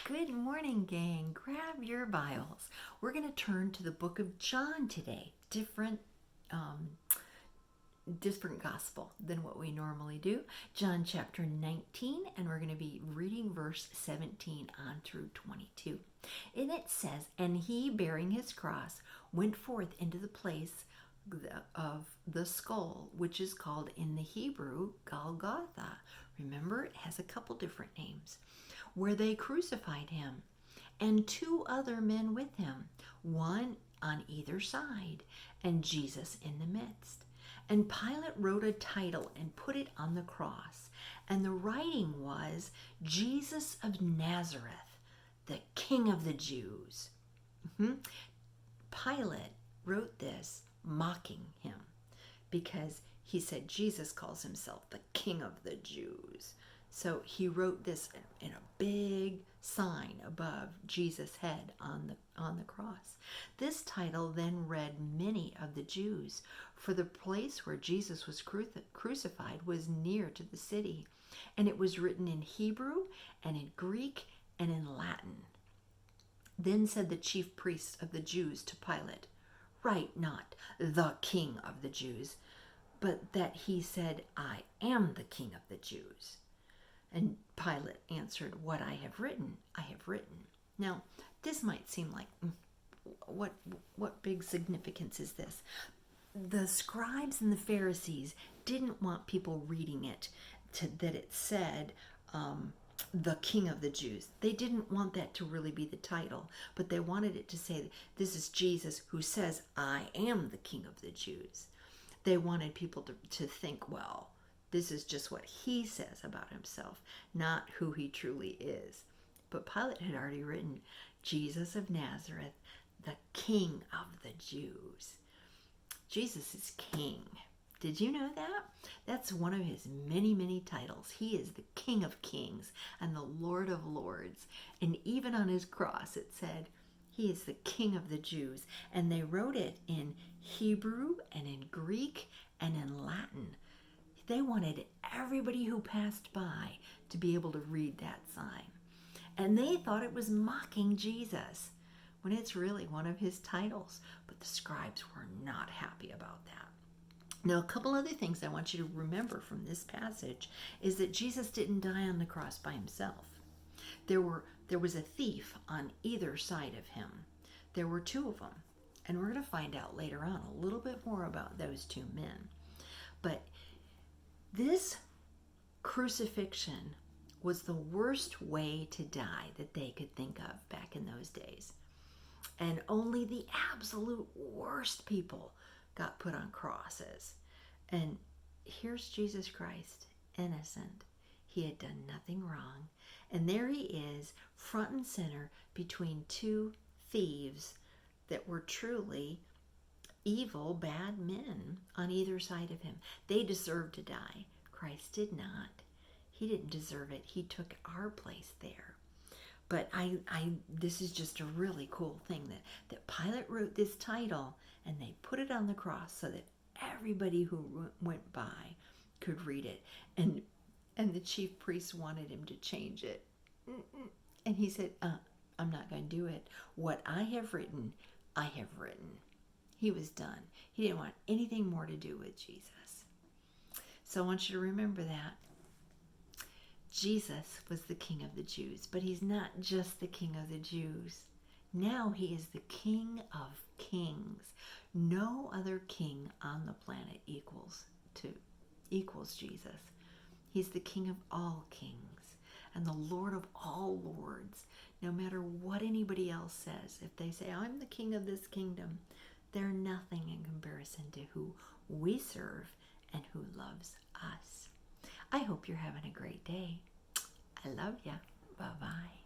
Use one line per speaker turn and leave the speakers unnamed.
Good morning, gang. Grab your Bibles. We're going to turn to the book of John today. Different gospel than what we normally do. John chapter 19, and we're going to be reading verse 17 on through 22. And it says, "And he, bearing his cross, went forth into the place of the skull, which is called in the Hebrew Golgotha." Remember, it has a couple different names. "Where they crucified him, and two other men with him, one on either side, and Jesus in the midst. And Pilate wrote a title and put it on the cross. And the writing was, Jesus of Nazareth, the King of the Jews." Pilate wrote this mocking him because he said Jesus calls himself the King of the Jews. So he wrote this in a big sign above Jesus' head on the cross. This title then read many of the Jews, for the place where Jesus was crucified was near to the city, and it was written in Hebrew and in Greek and in Latin. Then said the chief priests of the Jews to Pilate, "Write not, the King of the Jews, but that he said, I am the King of the Jews." And Pilate answered, "What I have written, I have written." Now, this might seem like, what big significance is this? The scribes and the Pharisees didn't want people reading it that it said, the King of the Jews. They didn't want that to really be the title, but they wanted it to say, this is Jesus who says, I am the King of the Jews. They wanted people to think, well, this is just what he says about himself, not who he truly is. But Pilate had already written, Jesus of Nazareth, the King of the Jews. Jesus is King. Did you know that? That's one of his many, many titles. He is the King of Kings and the Lord of Lords. And even on his cross it said, he is the King of the Jews. And they wrote it in Hebrew and in Greek and in Latin. They wanted everybody who passed by to be able to read that sign. And they thought it was mocking Jesus, when it's really one of his titles. But the scribes were not happy about that. Now, a couple other things I want you to remember from this passage is that Jesus didn't die on the cross by himself. There was a thief on either side of him. There were two of them. And we're going to find out later on a little bit more about those two men. But this crucifixion was the worst way to die that they could think of back in those days. And only the absolute worst people got put on crosses. And here's Jesus Christ, innocent. He had done nothing wrong. And there he is, front and center between two thieves that were truly evil, bad men on either side of him. They deserved to die. Christ did not. He didn't deserve it. He took our place there. But this is just a really cool thing that Pilate wrote this title and they put it on the cross so that everybody who went by could read it. And the chief priests wanted him to change it. And he said, I'm not going to do it. What I have written, I have written. He was done. He didn't want anything more to do with Jesus. So I want you to remember that. Jesus was the King of the Jews, but he's not just the King of the Jews. Now he is the King of Kings. No other king on the planet equals Jesus. He's the King of all kings and the Lord of all lords. No matter what anybody else says, if they say, I'm the king of this kingdom, they're nothing in comparison to who we serve and who loves us. I hope you're having a great day. I love ya. Bye-bye.